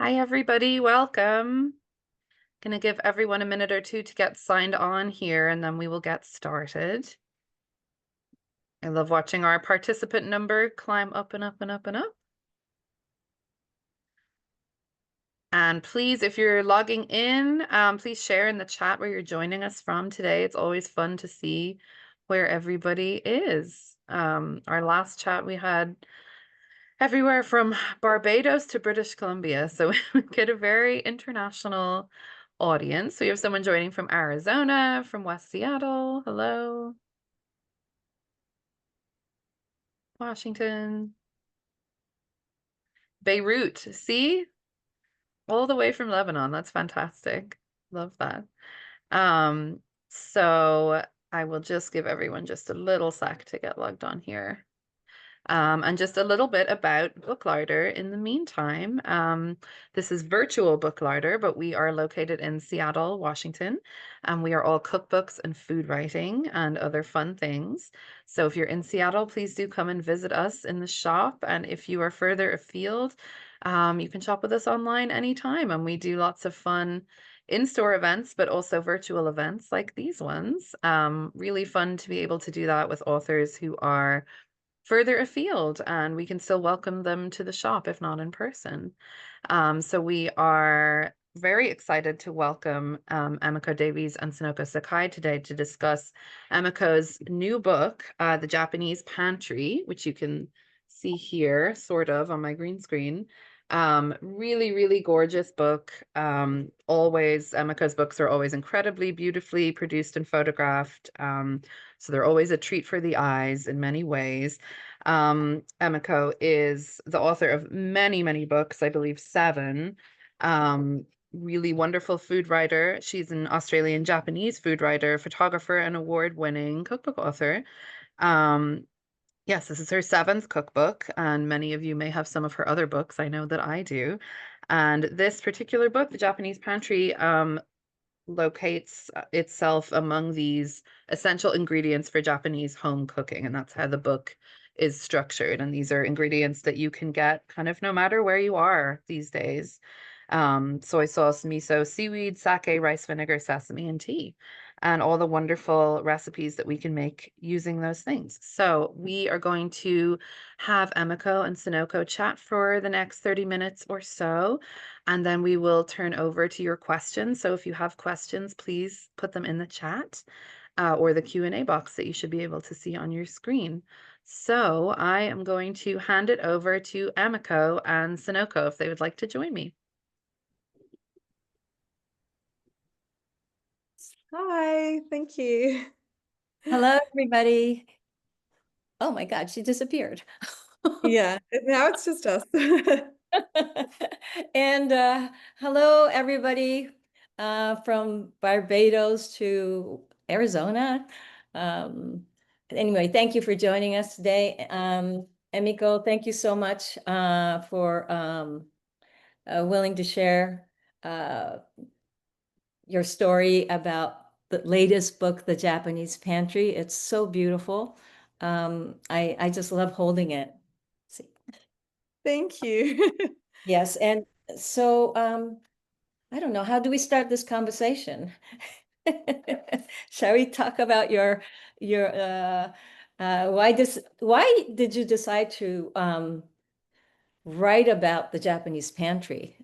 Hi, everybody. Welcome. Gonna give everyone a minute or two to get signed on here, and then we will get started. I love watching our participant number climb up and up and up and up. And please, if you're logging in, please share in the chat where you're joining us from today. It's always fun to see where everybody is. Our last chat we had everywhere from Barbados to British Columbia. So we get a very international audience. We have someone joining from Arizona, from West Seattle. Hello. Washington. Beirut. See? All the way from Lebanon. That's fantastic. Love that. So I will just give everyone just a little sec to get logged on here. And just a little bit about Book Larder in the meantime. This is virtual Book Larder, but we are located in Seattle, Washington. We are all cookbooks and food writing and other fun things. So if you're in Seattle, please do come and visit us in the shop. And if you are further afield, you can shop with us online anytime. And we do lots of fun in-store events, but also virtual events like these ones. Really fun to be able to do that with authors who are further afield, and we can still welcome them to the shop if not in person. So we are very excited to welcome Emiko Davies and Sonoko Sakai today to discuss Emiko's new book, The Japanese Pantry, which you can see here sort of on my green screen. Really, really gorgeous book. Always, Emiko's books are always incredibly beautifully produced and photographed. So they're always a treat for the eyes in many ways. Emiko is the author of many, many books, I believe 7. Really wonderful food writer. She's an Australian Japanese food writer, photographer, and award-winning cookbook author. Yes, this is her 7th cookbook, and many of you may have some of her other books. I know that I do. And this particular book, The Japanese Pantry, locates itself among these essential ingredients for Japanese home cooking, and that's how the book is structured. And these are ingredients that you can get kind of no matter where you are these days. Soy sauce, miso, seaweed, sake, rice vinegar, sesame, and tea, and all the wonderful recipes that we can make using those things. So we are going to have Emiko and Sonoko chat for the next 30 minutes or so, and then we will turn over to your questions. So if you have questions, please put them in the chat or the Q&A box that you should be able to see on your screen. So I am going to hand it over to Emiko and Sonoko if they would like to join me. Hi, thank you. Hello, everybody. Oh my God, she disappeared. Yeah, now it's just us. And hello, everybody from Barbados to Arizona. Anyway, thank you for joining us today. Emiko, thank you so much for willing to share your story about the latest book, The Japanese Pantry. It's so beautiful. I just love holding it. See. Thank you. Yes, and so I don't know, how do we start this conversation? Shall we talk about your why did you decide to write about the Japanese pantry?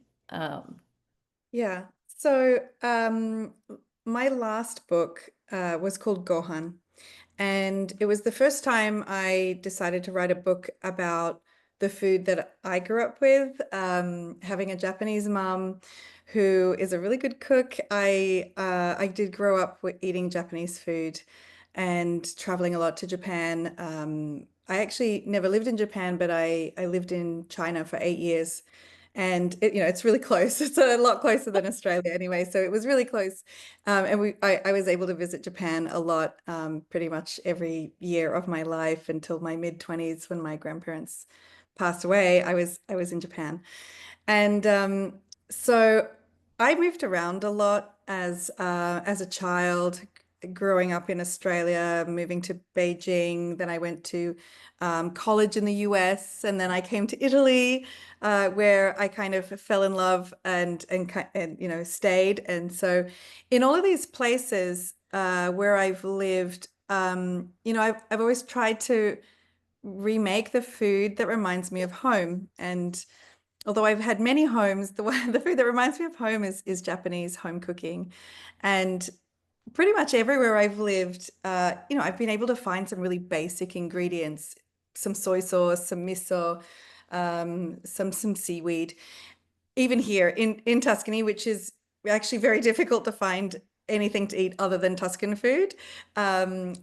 Yeah, so my last book was called Gohan, and it was the first time I decided to write a book about the food that I grew up with, having a Japanese mom who is a really good cook. I did grow up with eating Japanese food and traveling a lot to Japan. I actually never lived in Japan, but I lived in China for 8 years. And it's really close. It's a lot closer than Australia anyway. So it was really close. And I was able to visit Japan a lot, pretty much every year of my life until my mid-20s when my grandparents passed away. I was in Japan. And so I moved around a lot as a child, growing up in Australia, moving to Beijing. Then I went to college in the US, and then I came to Italy, where I kind of fell in love and you know stayed. And so, in all of these places where I've lived, you know, I've always tried to remake the food that reminds me of home. And although I've had many homes, the food that reminds me of home is Japanese home cooking. And pretty much everywhere I've lived, you know, I've been able to find some really basic ingredients, some soy sauce, some miso, some seaweed. Even here in Tuscany, which is actually very difficult to find anything to eat other than Tuscan food. Um,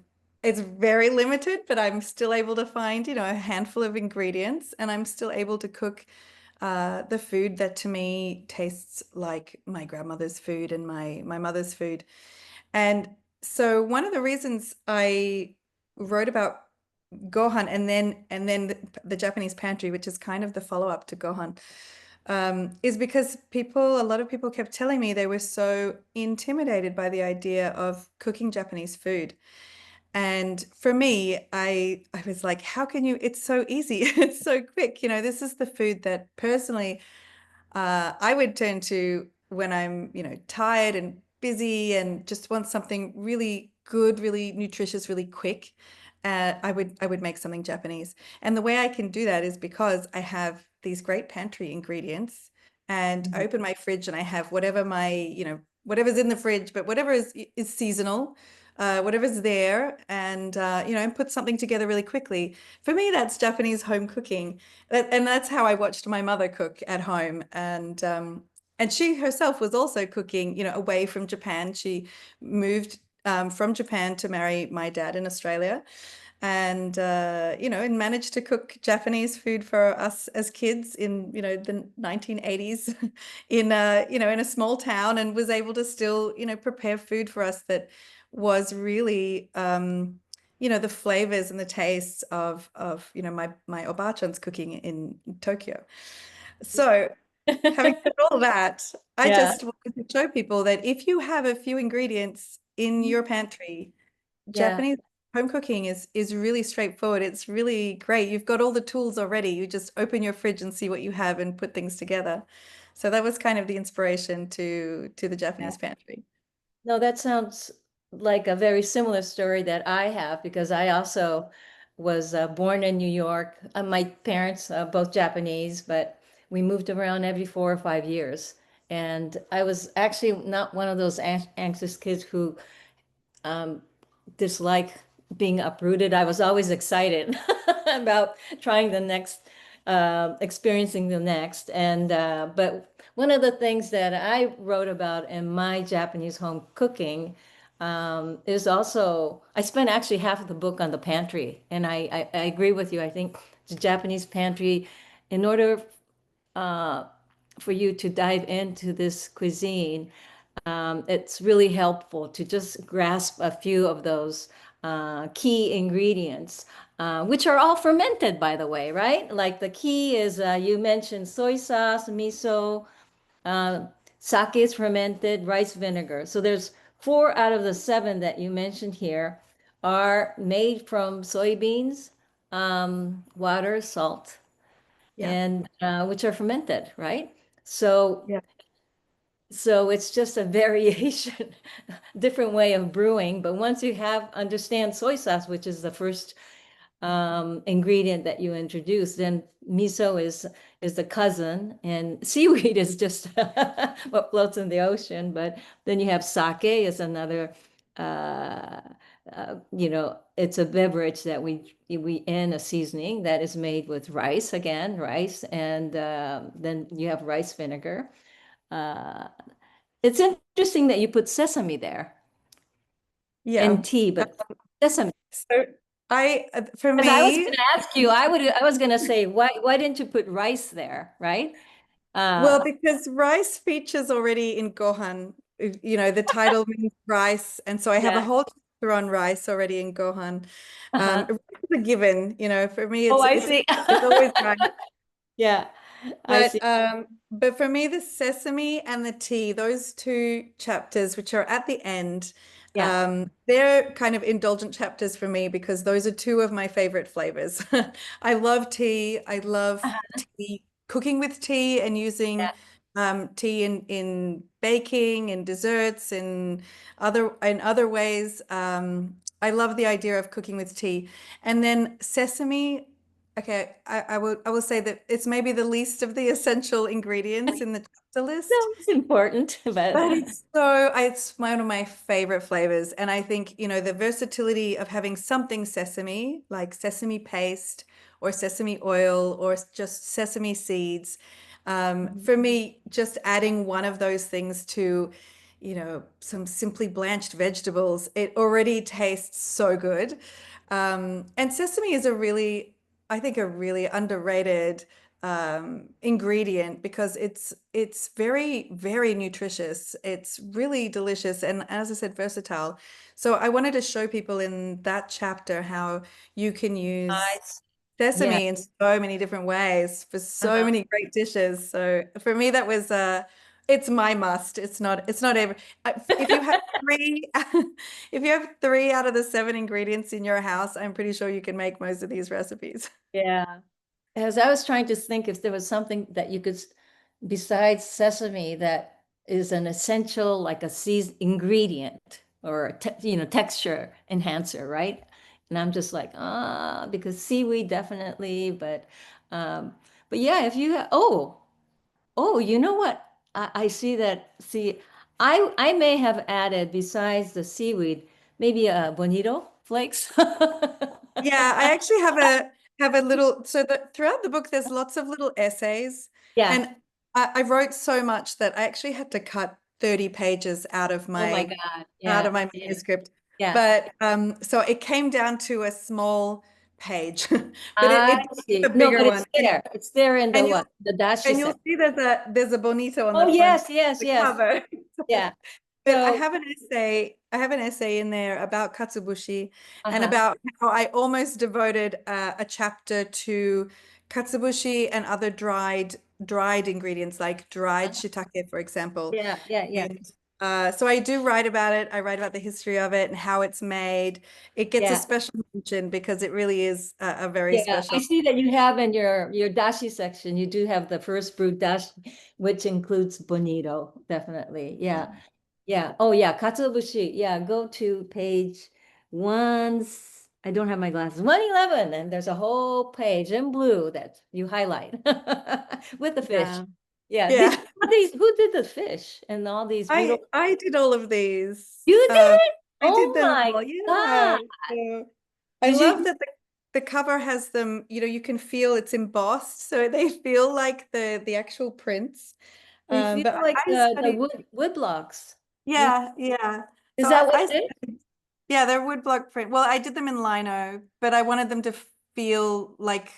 it's very limited, but I'm still able to find, you know, a handful of ingredients, and I'm still able to cook the food that to me tastes like my grandmother's food and my mother's food. And so one of the reasons I wrote about Gohan and then the Japanese pantry, which is kind of the follow-up to Gohan, is because a lot of people kept telling me they were so intimidated by the idea of cooking Japanese food. And for me, I was like, how can you? It's so easy. It's so quick. You know, this is the food that personally I would turn to when I'm, you know, tired and busy and just want something really good, really nutritious, really quick. I would make something Japanese. And the way I can do that is because I have these great pantry ingredients, and I open my fridge and I have whatever you know, whatever's in the fridge, but whatever is seasonal, whatever's there, and you know, and put something together really quickly. For me, that's Japanese home cooking. And that's how I watched my mother cook at home. And she herself was also cooking, you know, away from Japan. She moved from Japan to marry my dad in Australia, and you know, and managed to cook Japanese food for us as kids in, you know, the 1980s in you know, in a small town, and was able to still, you know, prepare food for us that was really you know, the flavors and the tastes of you know, my obachan's cooking in Tokyo. So having said all that, I Yeah. just wanted to show people that if you have a few ingredients in your pantry, Yeah. Japanese home cooking is really straightforward. It's really great. You've got all the tools already. You just open your fridge and see what you have and put things together. So that was kind of the inspiration to the Yeah. Japanese pantry. No, that sounds like a very similar story that I have because I also was born in New York. My parents, both Japanese, but we moved around every 4 or 5 years. And I was actually not one of those anxious kids who um, dislike being uprooted. I was always excited about trying the next, experiencing the next. And but one of the things that I wrote about in my Japanese home cooking is also I spent actually half of the book on the pantry, and I agree with you. I think the Japanese pantry, in order uh, for you to dive into this cuisine, it's really helpful to just grasp a few of those key ingredients, which are all fermented, by the way, right? Like the key is you mentioned soy sauce, miso, uh, sake is fermented, rice vinegar. So there's 4 out of the 7 that you mentioned here are made from soybeans, water, salt, Yeah. and which are fermented, right? So Yeah. so it's just a variation, different way of brewing. But once you have understand soy sauce, which is the first ingredient that you introduce, then miso is the cousin, and seaweed is just what floats in the ocean. But then you have sake is another. Uh, you know, it's a beverage that we in a seasoning that is made with rice again, rice, and then you have rice vinegar. Uh, it's interesting that you put sesame there Yeah. and tea, but sesame. So for Because I was going me, to ask you, I was going to say, why didn't you put rice there, right? well, Uh, because rice features already in Gohan. You know, the title means rice, and so I have a yeah. whole chapter on rice already in Gohan. Uh-huh. Rice is a given, you know, for me, Oh, I it's see. it's always rice. Yeah, I see. But for me, the sesame and the tea, those two chapters, which are at the end, Yeah. They're kind of indulgent chapters for me because those are two of my favorite flavors. I love tea. I love Uh-huh. tea, cooking with tea and Yeah. using tea in baking and desserts and other ways. I love the idea of cooking with tea. And then sesame. Okay, I will say that it's maybe the least of the essential ingredients in the chapter list. No, it's important, but But it's one of my favorite flavors. And I think, the versatility of having something sesame, like sesame paste or sesame oil or just sesame seeds. For me, just adding one of those things to, some simply blanched vegetables, it already tastes so good. And sesame is I think, a really underrated ingredient because it's very, very nutritious. It's really delicious and, as I said, versatile. So I wanted to show people in that chapter how you can use nice. Yeah. sesame in so many different ways for so Uh-huh. many great dishes. So for me, that was it's my must. It's not every if you have three if you have 3 out of the 7 ingredients in your house, I'm pretty sure you can make most of these recipes. Yeah. As I was trying to think if there was something that you could, besides sesame, that is an essential, like a season ingredient or a texture enhancer, right? And I'm just like, because seaweed definitely, um, but yeah, if you oh, you know what? I see that. See, I may have added besides the seaweed, maybe a bonito flakes. Yeah, I actually have a little so that throughout the book there's lots of little essays Yeah. and I wrote so much that I actually had to cut 30 pages out of Oh my my God. out Yeah. of my Yeah. manuscript. Yeah. But so it came down to a small page, but I it see. a No, bigger but one. it's there. It's there in the And what? you'll The dashi and you'll set. see there's a bonito on Oh, the front yes, yes, the yes. cover. Yeah. But I So, have an essay. I have an essay in there about katsubushi and uh-huh. about how I almost devoted a chapter to katsubushi and other dried ingredients like dried Uh-huh. shiitake, for example. Yeah, yeah, yeah. And so I do write about it. I write about the history of it and how it's made. It gets a Yeah. special mention because it really is a very Yeah, I special. see that you have in your dashi section, you do have the first fruit dashi, which includes bonito, definitely. Yeah. Yeah. Oh, yeah. Katsuobushi. Yeah. Go to page one. I don't have my glasses. 111. And there's a whole page in blue that you highlight with the fish. Yeah. Yeah. Yeah. Who did the fish and all these beautiful? I did all of these. You did? I Oh did them my all. God. Yeah. So I Did you? love that the cover has them, you can feel it's embossed, so they feel like the actual prints. They feel But like I the studied, wood blocks. Yeah. yeah, yeah. Is So that what I it is? yeah, they're woodblock print. Well, I did them in lino, but I wanted them to feel like,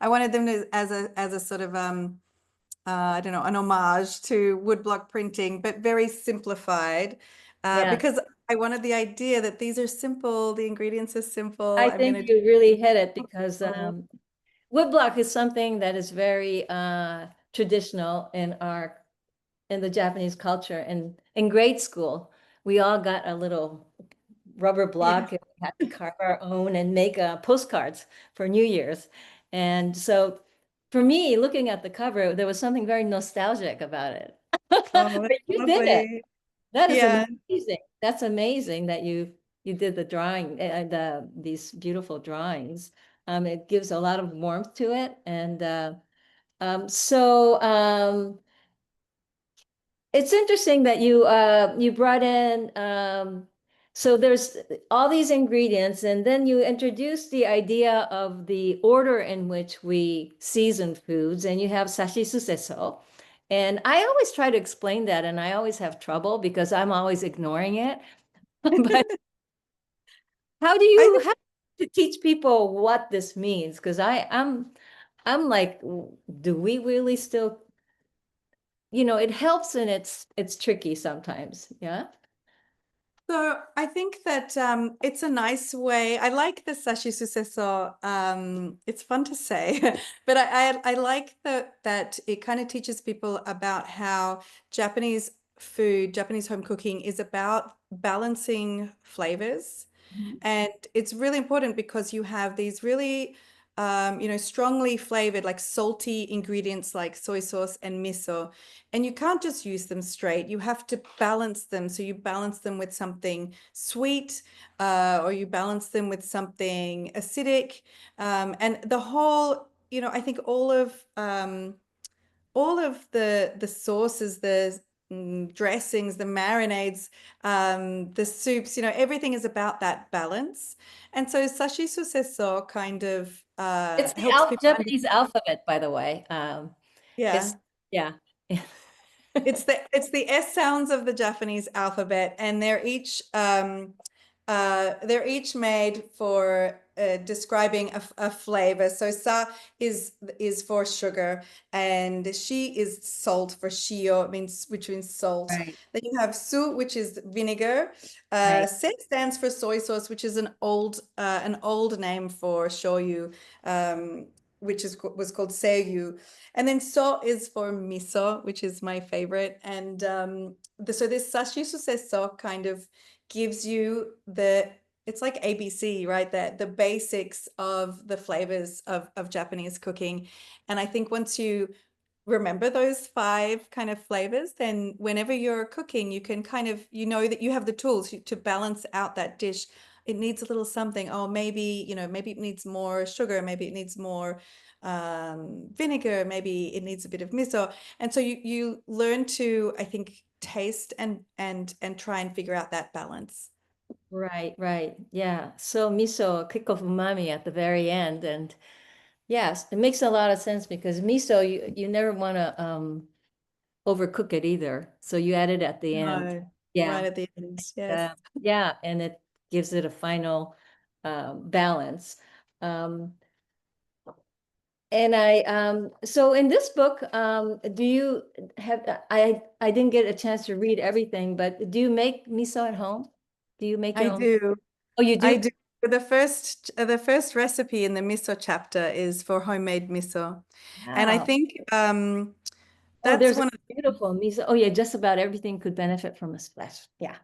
I wanted them to as a sort of I don't know, an homage to woodblock printing, but very simplified, Yeah. because I wanted the idea that these are simple, the ingredients are simple. I I'm think gonna do you really hit it because simple. woodblock is something that is very traditional in the Japanese culture. And in grade school, we all got a little rubber Yeah. block and we had to carve our own and make postcards for New Year's. And so for me, looking at the cover, there was something very nostalgic about it. Oh, But that's you did it. lovely. That is Yeah. amazing. That's amazing that you did the drawing and these beautiful drawings. It gives a lot of warmth to it, and so it's interesting that you brought in so there's all these ingredients, and then you introduced the idea of the order in which we season foods, and you have sashi suseso. And I always try to explain that, and I always have trouble because I'm always ignoring it. But I think how do you teach people what this means? Because I'm like, do we really still, it helps and it's tricky sometimes. Yeah. so. I think that it's a nice way. I like the sashi suseso. It's fun to say, but I like that it kind of teaches people about how Japanese food, Japanese home cooking is about balancing flavors. And it's really important because you have these really, strongly flavored, like salty ingredients like soy sauce and miso. And you can't just use them straight. You have to balance them. So you balance them with something sweet, or you balance them with something acidic. And the whole, I think all of the sauces, the dressings, the marinades, the soups, everything is about that balance. And so sashi suseso kind of It's the helps people Japanese understand. alphabet, by the way. Yeah. It's yeah. It's the S sounds of the Japanese alphabet, and they're each made for describing a flavor. So sa is for sugar, and shi is salt for shio, which means salt. Right, Then you have su, which is vinegar. right. Se stands for soy sauce, which is an old name for shoyu, which was called seiyu. And then so is for miso, which is my favorite. And so this sashi so kind of gives you it's like ABC, right? The basics of the flavors of Japanese cooking. And I think once you remember those 5 kind of flavors, then whenever you're cooking, you can kind of, that you have the tools to balance out that dish. It needs a little something. Oh, maybe it needs more sugar. Maybe it needs more vinegar. Maybe it needs a bit of miso. And so you learn to, I think, taste and try and figure out that balance. Right, right. Yeah. So miso, a kick of umami at the very end. And yes, it makes a lot of sense because miso, you never want to overcook it either. So you add it at the end. No, right Yeah. at the end. Yes. Yeah, and it gives it a final balance. Um, and so in this book, do you have, I didn't get a chance to read everything, but do you make miso at home? Do you make I your own? do. Oh, you I do? do. The first recipe in the miso chapter is for homemade miso. And I Wow. think Oh, that's there's a one beautiful miso. Oh, yeah, just about everything could benefit from a splash. Yeah.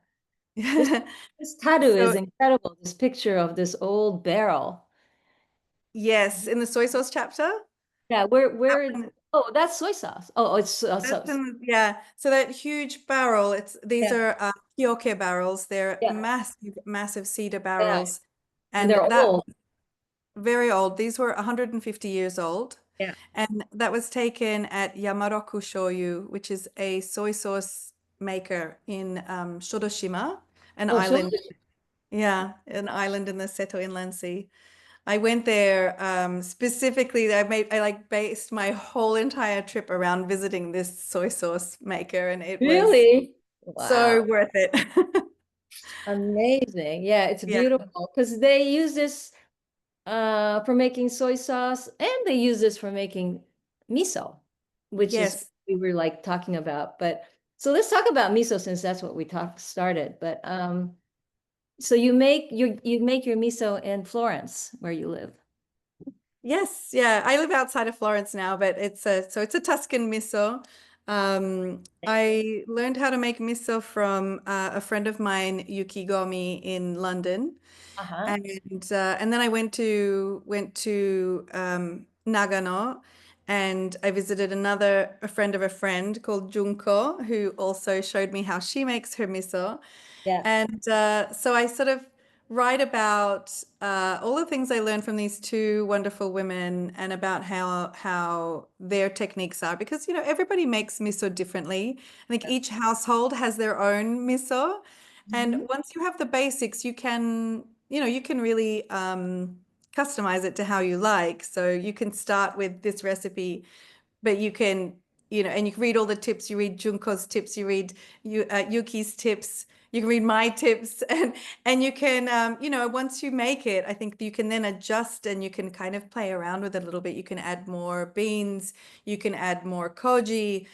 This of this tattoo so is incredible. This picture of this old barrel. yes, in the soy sauce chapter. Yeah, that where one- oh, that's soy sauce. Oh, it's That's yeah. So that huge barrel, these yeah, are kyoke barrels. They're yeah, massive, massive cedar yeah. barrels. And And they're that old. very old. These were 150 years old. Yeah. And that was taken at Yamaroku Shoyu, which is a soy sauce maker in Shodoshima, an Oh, sure. island. Yeah, an island in the Seto Inland Sea. I went there specifically. I like based my whole entire trip around visiting this soy sauce maker, and it was Really? so Wow. worth it. Amazing. Yeah, it's Yeah. beautiful because they use this for making soy sauce and they use this for making miso, which is Yes. we were like talking about. But so let's talk about miso since that's what we started. But so you make your miso in Florence where you live. Yes, yeah. I live outside of Florence now, but it's a Tuscan miso. I learned how to make miso from a friend of mine, Yuki Gomi, in London, Uh-huh. and then I went to Nagano, and I visited a friend of a friend called Junko, who also showed me how she makes her miso. Yeah. And so I sort of write about all the things I learned from these 2 wonderful women and about how their techniques are, because everybody makes miso differently. I think each household has their own miso, and Mhm. once you have the basics, you can really customize it to how you like. So you can start with this recipe, but you can, and you can read all the tips. You read Junko's tips, you read Yuki's tips, you can read my tips, and you can, once you make it, I think you can then adjust and you can kind of play around with it a little bit. You can add more beans, you can add more koji.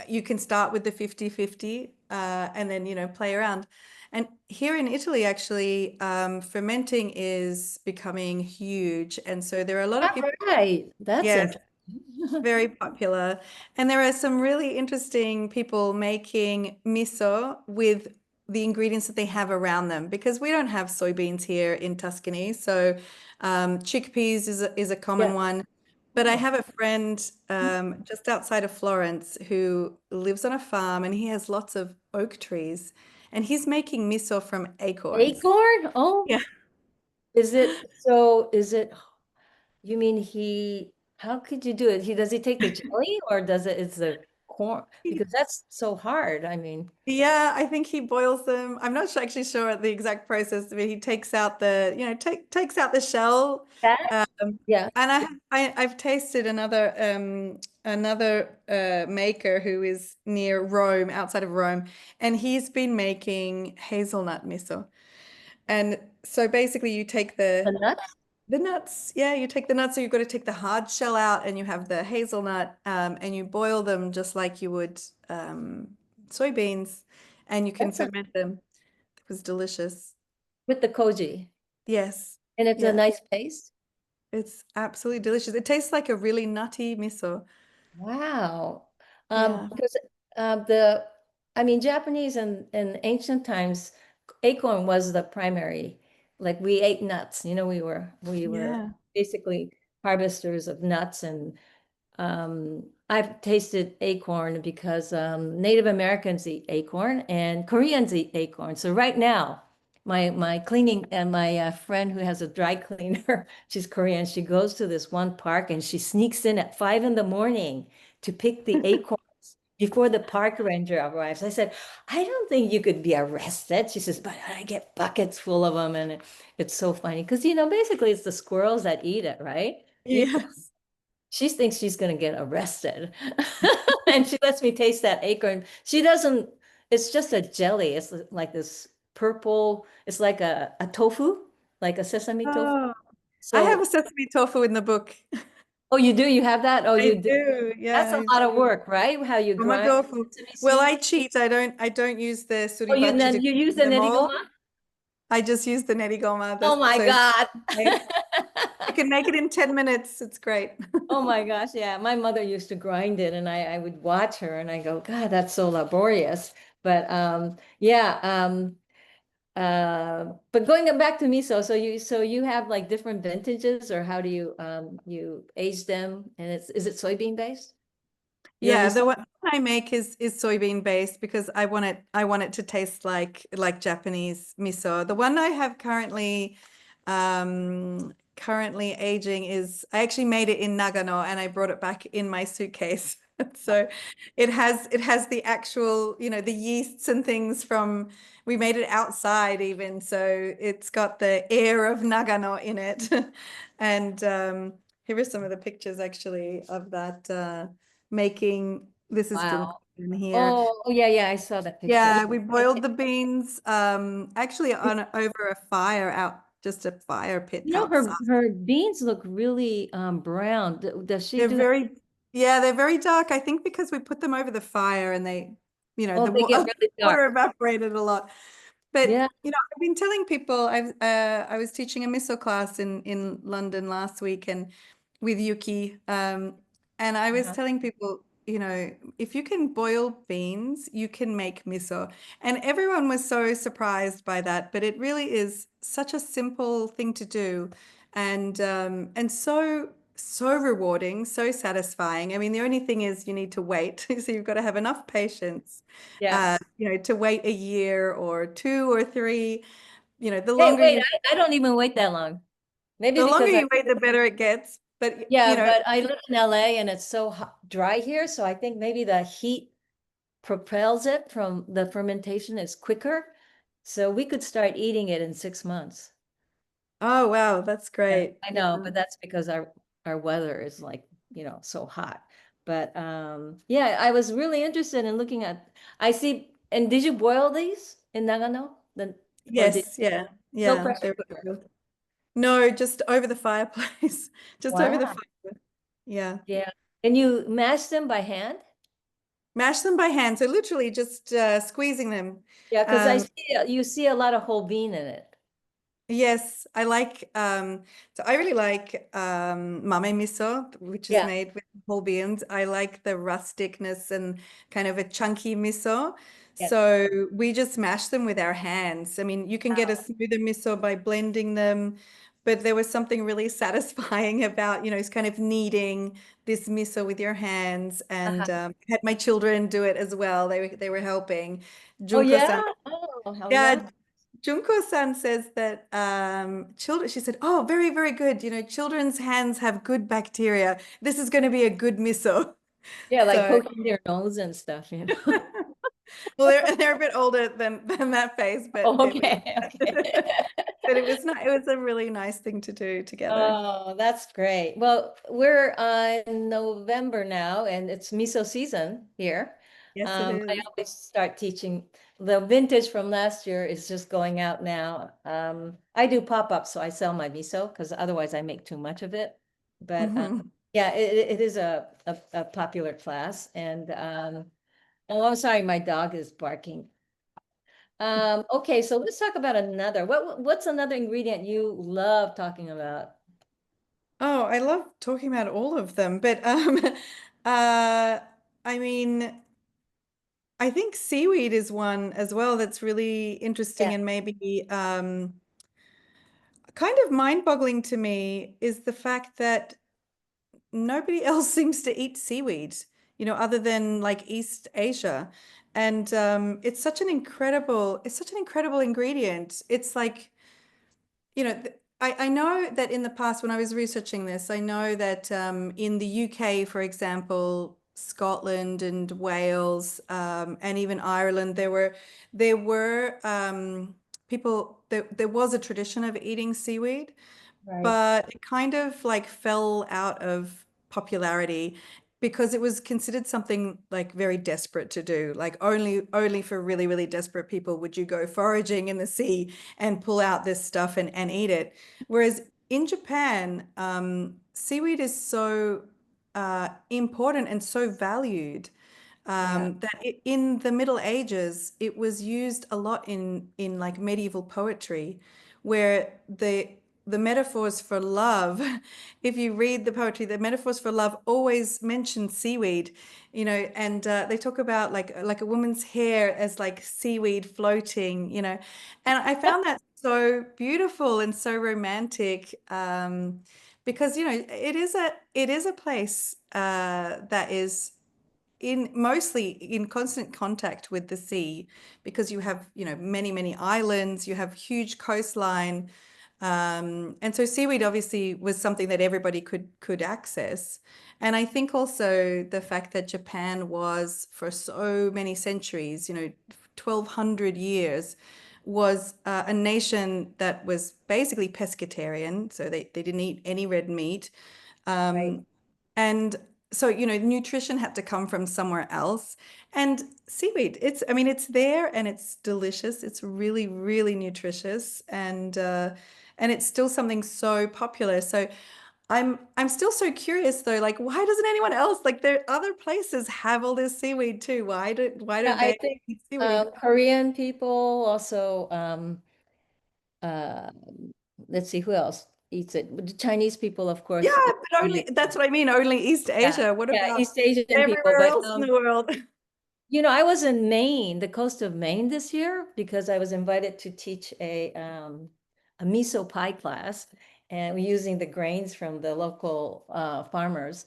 You can start with the 50-50, and then, play around. And here in Italy, actually, fermenting is becoming huge. And so there are a lot of All people. right. That's Yes. interesting. very popular. And there are some really interesting people making miso with the ingredients that they have around them because we don't have soybeans here in Tuscany. So chickpeas is a common Yeah. one. But I Oh. have a friend just outside of Florence who lives on a farm and he has lots of oak trees and he's making miso from acorns. Acorn? Oh, Yeah. is it, you mean how could you do it? Does he take the jelly or it's the corn? Because that's so hard. I mean, Yeah, I think he boils them. I'm not actually sure the exact process, but he takes out the, takes out the shell. that, Um, yeah. and I've tasted another maker who is near Rome, outside of Rome, and he's been making hazelnut miso. And so basically you take The the nuts? the nuts, yeah, you take the nuts, so you've got to take the hard shell out and you have the hazelnut, and you boil them just like you would soybeans, and you can That's ferment them. It was delicious. with the koji. Yes. And it's a Yeah. nice paste. It's absolutely delicious. It tastes like a really nutty miso. Wow. Yeah. Because I mean, Japanese and in ancient times, acorn was the primary. Like we ate nuts. We were Yeah. basically harvesters of nuts, and I've tasted acorn because Native Americans eat acorn and Koreans eat acorn. So right now, my cleaning and my friend who has a dry cleaner, she's Korean. She goes to this one park and she sneaks in at 5 in the morning to pick the acorns before the park ranger arrives. I said, I don't think you could be arrested. She says, but I get buckets full of them, and it's so funny because basically it's the squirrels that eat it, right? Eat Yes. She thinks she's going to get arrested. And she lets me taste that acorn. She doesn't, it's just a jelly. It's like this purple, it's like a tofu, like a sesame tofu. Oh, I have a So, sesame tofu in the book. oh, you do? You have that? Oh, I you do? do. That's Yeah, a I lot of do. work, right? How you grind Tofu. sesame Well, seeds. I cheat. I don't use the Oh, you suribachi then to you use grind the them all. nerigoma? I just use the nerigoma. Oh my So God. you can make it in 10 minutes. It's great. Oh my gosh, yeah. My mother used to grind it and I would watch her and I go, God, that's so laborious. But yeah, but going back to miso, so you have like different vintages, or how do you age them? And is it soybean based? Your Yeah, miso? the one I make is soybean based because I want it to taste like Japanese miso. The one I have currently aging is I actually made it in Nagano and I brought it back in my suitcase. So it has the actual, the yeasts and things from we made it outside even. So it's got the air of Nagano in it. And here are some of the pictures actually of that making this is from Wow. in here. Oh yeah, yeah, I saw that picture. Yeah, we boiled the beans actually on over a fire out just a fire pit outside. Her beans look really brown. Does she They're do? very yeah, they're very dark. I think because we put them over the fire and they, Oh, the they get really water dark. evaporated a lot. But Yeah. I've been telling people I was teaching a miso class in London last week and with Yuki, and I was Uh-huh. telling people, if you can boil beans, you can make miso. And everyone was so surprised by that, but it really is such a simple thing to do, and so rewarding, so satisfying. I mean, the only thing is you need to wait, so you've got to have enough patience Yeah. to wait a year or two or three, the Hey, longer wait, you I don't even wait that long. Maybe the longer because you wait, the better it gets. But yeah, but I live in LA and it's so dry here, so I think maybe the heat propels it from the fermentation is quicker. So we could start eating it in 6 months. oh wow, that's Yeah, great. I Yeah. know, but that's because our weather is like, so hot. But yeah, I was really interested in looking at I see, and did you boil these in Nagano? Then or did Yes, yeah, no yeah. pressure cooker? No, just over the fireplace. Just over the Wow. fire. Yeah. Yeah. And you mash them by hand? Mash them by hand. So literally just squeezing them. Yeah, because Um, you see a lot of whole bean in it. yes, I like so I really like mame miso, which is Yeah. made with whole beans. I like the rusticness and kind of a chunky miso. Yes. So we just mash them with our hands. I mean, you can get a smoother miso by blending them, but there was something really satisfying about, it's kind of kneading this miso with your hands. And had my children do it as well. They were helping. Oh, yeah. Junko-san, Oh, how yeah, lovely. Junko-san says that children, she said, oh, very, very good. Children's hands have good bacteria. This is going to be a good miso. Yeah, like So, poking their nose and stuff, you know. well, they're a bit older than that phase, but Oh, it was, okay, okay. but it was not, it was a really nice thing to do together. Oh, that's great. Well, we're in November now, and it's miso season here. Yes, it I is. always start teaching. The vintage from last year is just going out now. I do pop-ups, so I sell my miso because otherwise I make too much of it. But Mhm. yeah, it is a popular class. And oh, I'm sorry, my dog is barking. Okay, so let's talk about another. What's another ingredient you love talking about? Oh, I love talking about all of them, but I mean, I think seaweed is one as well that's really interesting Yeah, and maybe kind of mind-boggling to me is the fact that nobody else seems to eat seaweed, other than like East Asia. And it's such an incredible ingredient. It's like, I know that in the past when I was researching this, I know that in the UK, for example, Scotland and Wales, and even Ireland, there were people there was a tradition of eating seaweed, right. but it kind of like fell out of popularity because it was considered something like very desperate to do. Like only for really, really desperate people would you go foraging in the sea and pull out this stuff and eat it. Whereas in Japan, seaweed is so important and so valued Yeah, that in the Middle Ages, it was used a lot in like medieval poetry, where the metaphors for love, if you read the poetry, the metaphors for love always mention seaweed, and they talk about like a woman's hair as like seaweed floating, and I found that so beautiful and so romantic. Because it is a place that is in mostly in constant contact with the sea, because you have many, many islands, you have huge coastline, and so seaweed obviously was something that everybody could access. And I think also the fact that Japan was for so many centuries, 1200 years, was a nation that was basically pescatarian, so they didn't eat any red meat. right. um, and so, nutrition had to come from somewhere else. And seaweed, I mean, it's there and it's delicious. It's really, really nutritious, and it's still something so popular. So I'm still so curious though, like why doesn't anyone else, like there other places have all this seaweed too? Why Yeah, don't I they think eat seaweed? Korean people also, uh, let's see who else eats it. The Chinese people, of Yeah, course, eat but only really. that's what I mean, only East Yeah, Asia. What yeah, about East Asian people. everywhere But else in the world? I was in Maine, the coast of Maine this year because I was invited to teach a miso pie class, and we're using the grains from the local farmers.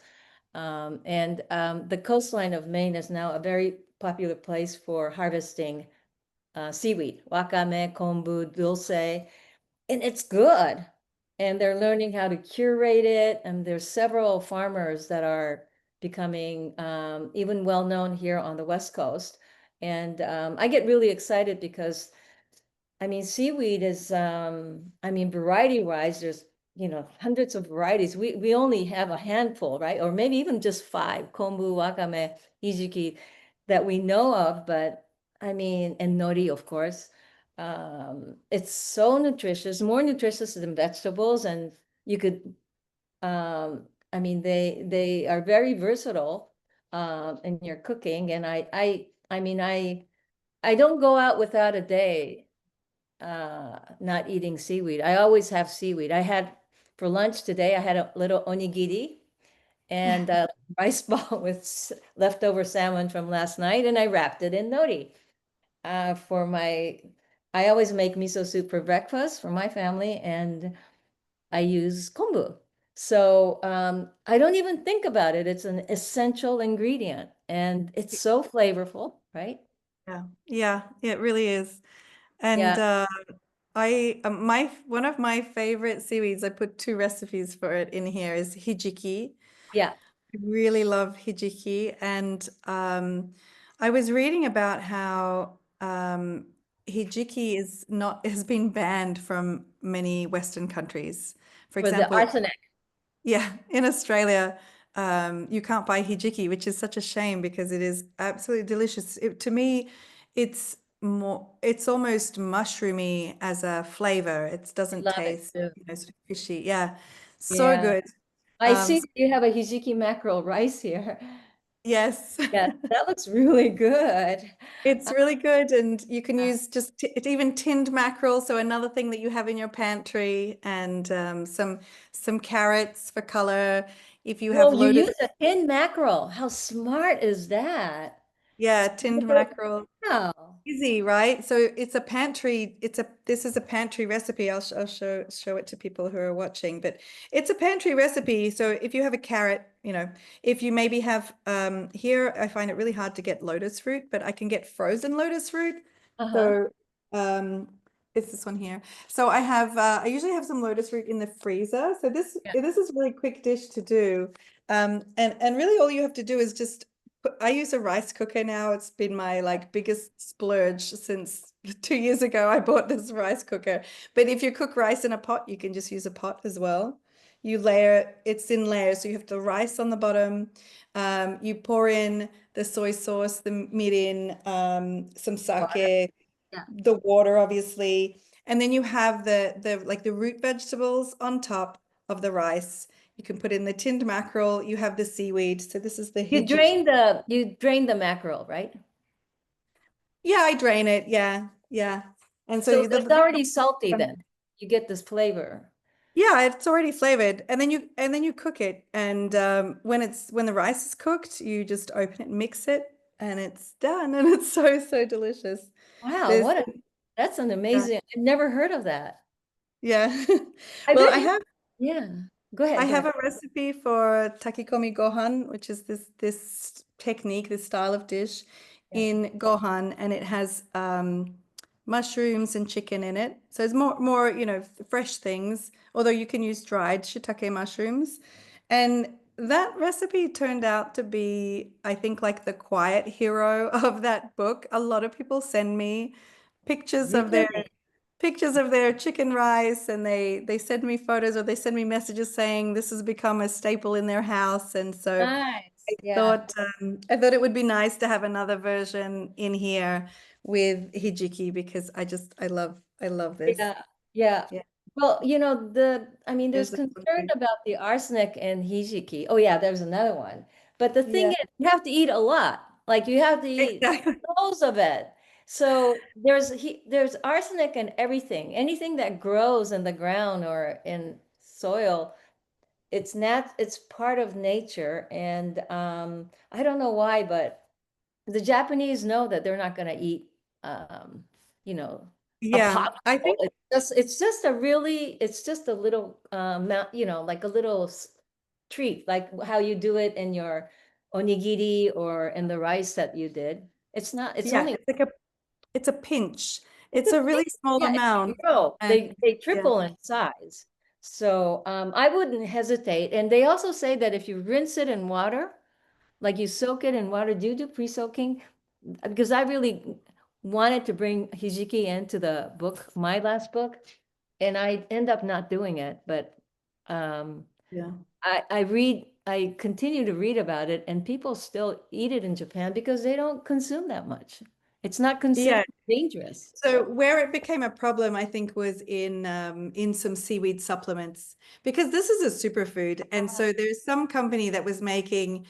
And the coastline of Maine is now a very popular place for harvesting seaweed, wakame, kombu, dulce, and it's good. And they're learning how to curate it. And there's several farmers that are becoming even well known here on the West Coast. And I get really excited because I mean, seaweed is, I mean, variety wise, there's, hundreds of varieties. We only have a handful, right? Or maybe even just five, kombu, wakame, hijiki, that we know of. But I mean, and nori, of course. It's so nutritious, more nutritious than vegetables. And you could, I mean, they are very versatile in your cooking. And I mean, I don't go out without a day not eating seaweed. I always have seaweed. I had for lunch today, I had a little onigiri and rice ball with leftover salmon from last night, and I wrapped it in nori for my. I always make miso soup for breakfast for my family, and I use kombu. So I don't even think about it. It's an essential ingredient, and it's so flavorful, right? Yeah, yeah, it really is. And Yeah, I my one of my favorite seaweeds, I put two recipes for it in here, is hijiki. yeah. I really love hijiki, and I was reading about how hijiki is not has been banned from many Western countries. For For the example, arsenic. yeah, in Australia, you can't buy hijiki, which is such a shame because it is absolutely delicious. To me, it's almost mushroomy as a flavor. It I doesn't love it taste, too. sort of fishy. Yeah, so Yeah. good. I Um, see that you have a hijiki mackerel rice here. yes. Yeah, that looks really good. It's Uh, really good, and you can use just even tinned mackerel, so another thing that you have in your pantry, and some carrots for color. If you have Well, you loaded, use a thin mackerel. How smart is that? yeah, tinned mackerel. Wow. Easy, right? So it's a pantry. This is a pantry recipe. I'll show it to people who are watching. But it's a pantry recipe. So if you have a carrot, if you maybe have here, I find it really hard to get lotus fruit, but I can get frozen lotus fruit. Uh-huh. So it's this one here. So I usually have some lotus root in the freezer. So Yeah. this is a really quick dish to do. And really all you have to do is just I use a rice cooker now. It's been my like biggest splurge since 2 years ago. I bought this rice cooker. But if you cook rice in a pot, you can just use a pot as well. You layer it's in layers. So you have the rice on the bottom. You pour in the soy sauce, the mirin, some Water. sake, Yeah. the water, obviously, and then you have the like the root vegetables on top of the rice. You can put in the tinned mackerel. You have the seaweed. So this is the hijiki. You drain the mackerel, right? Yeah, I drain it. Yeah, yeah. And so So you it's already salty then. You get this flavor. yeah, it's already flavored, and then you cook it. And when the rice is cooked, you just open it, mix it, and it's done. And it's so delicious. Wow, There's that's an yeah. amazing, I've never heard of that. Yeah. I Well, bet you, yeah. I Go have ahead. a recipe for takikomi gohan, which is this technique, this style of dish Yeah. in gohan, and it has mushrooms and chicken in it. So it's more fresh things, although you can use dried shiitake mushrooms. And that recipe turned out to be, I think, like the quiet hero of that book. A lot of people send me pictures of their Really? pictures of their chicken rice, and they send me photos or they send me messages saying this has become a staple in their house. And so Nice. Yeah. I thought it would be nice to have another version in here with hijiki because I love this. Yeah, yeah. Yeah, Well, I mean, there's there's the concern country. about the arsenic and hijiki. Oh, yeah, there's another one. But the thing Yeah, is, you have to eat a lot. Like you have to eat exactly. loads of it. So there's arsenic in everything. Anything that grows in the ground or in soil, it's part of nature. And I don't know why, but the Japanese know that they're not going to eat, um, you know, a Yeah, I popsicle. think It's just a little, like a little treat, like how you do it in your onigiri or in the rice that you did. It's yeah, only, it's a pinch. it's It's a a really thing. small Yeah, and they amount, grow. and They yeah, triple in size. So I wouldn't hesitate. And they also say that if you rinse it in water, like you soak it in water, do you do pre-soaking? Because I really wanted to bring hijiki into the book, my last book, and I end up not doing it. But um, yeah. I continue to read about it, and people still eat it in Japan because they don't consume that much. It's not Yeah, considered dangerous. so where it became a problem, I think, was in some seaweed supplements because this is a superfood, and so there's some company that was making,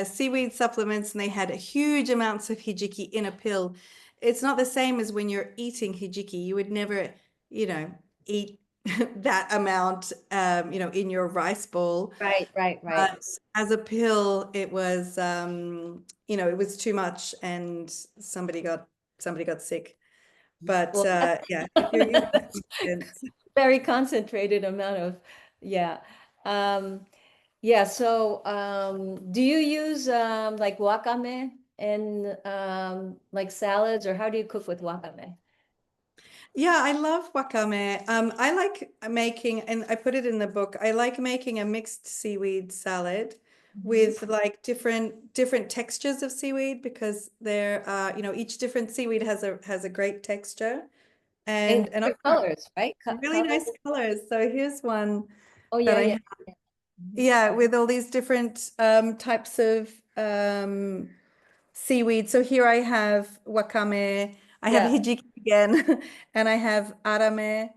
seaweed supplements, and they had huge amounts of hijiki in a pill. It's not the same as when you're eating hijiki. You would never, eat. that amount, in your rice bowl. Right, right, right. But as a pill, it was too much, and somebody got sick. But Well, yeah, if you're using that's constants, very concentrated amount of, yeah. Um, yeah, so do you use like wakame and like salads, or how do you cook with wakame? yeah, I love wakame. I like making, and I put it in the book. I like making a mixed seaweed salad Mhm. with like different textures of seaweed, because each different seaweed has a great texture, And and different also colors, right? really Color. nice colors. So here's one Oh that yeah, I yeah. have. Mhm. Yeah, with all these different types of seaweed. So here I have wakame, I have Yeah, hijiki again, and I have arame,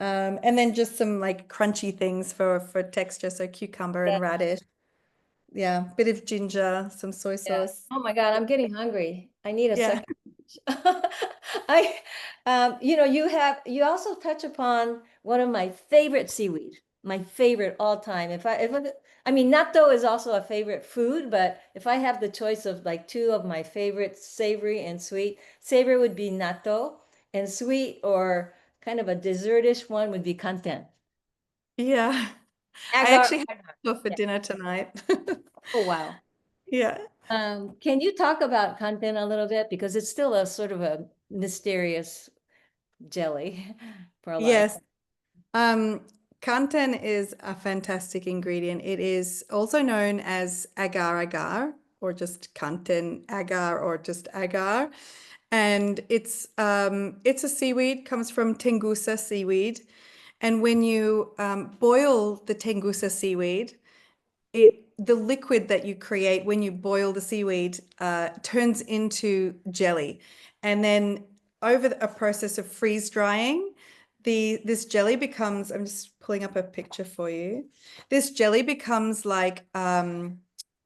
and then just some like crunchy things for texture. So cucumber yeah, and radish. Yeah, bit of ginger, some soy yeah. sauce. Oh my God, I'm getting hungry. I need a Yeah. second. I, you also touch upon one of my favorite seaweed, my favorite all time. I mean, natto is also a favorite food, but if I have the choice of like two of my favorites, savory and sweet, savory would be natto, and sweet or kind of a dessertish one would be kanten. Yeah. I Agar. actually had Agar. it for Yeah. dinner tonight. Oh, wow. Yeah. Can you talk about kanten a little bit? Because it's still a sort of a mysterious jelly for a lot of Yes. Um, Kantan is a fantastic ingredient. It is also known as agar agar, or just kantan agar, or just agar. And it's a seaweed, comes from Tengusa seaweed. And when you boil the Tengusa seaweed, the liquid that you create when you boil the seaweed turns into jelly, and then over a process of freeze drying, this jelly becomes. I'm just pulling up a picture for you. This jelly becomes like